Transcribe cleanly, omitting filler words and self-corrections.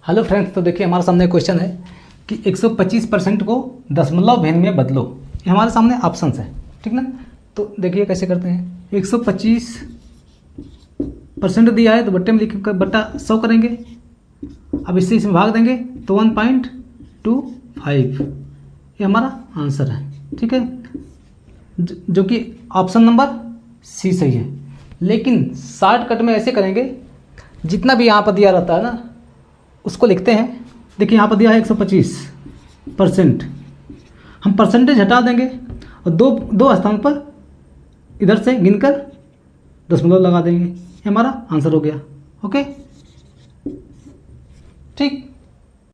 Hello friends, तो देखिए हमारे सामने क्वेश्चन है कि 125% को दशमलव भिन्न में बदलो। ये हमारे सामने ऑप्शंस है, ठीक ना। तो देखिए कैसे करते हैं। 125% दिया है तो बट्टे में लिख कर बट्टा 100 करेंगे। अब इससे इसमें भाग देंगे तो 1.25 ये हमारा आंसर है, ठीक है, जो कि ऑप्शन नंबर सी सही है। लेकिन शॉर्टकट में ऐसे करेंगे, जितना भी यहाँ पर दिया रहता है ना उसको लिखते हैं। देखिए यहाँ पर दिया है 125%, हम परसेंटेज हटा देंगे और दो स्थान पर इधर से गिनकर दशमलव लगा देंगे। ये हमारा आंसर हो गया। ओके, ठीक।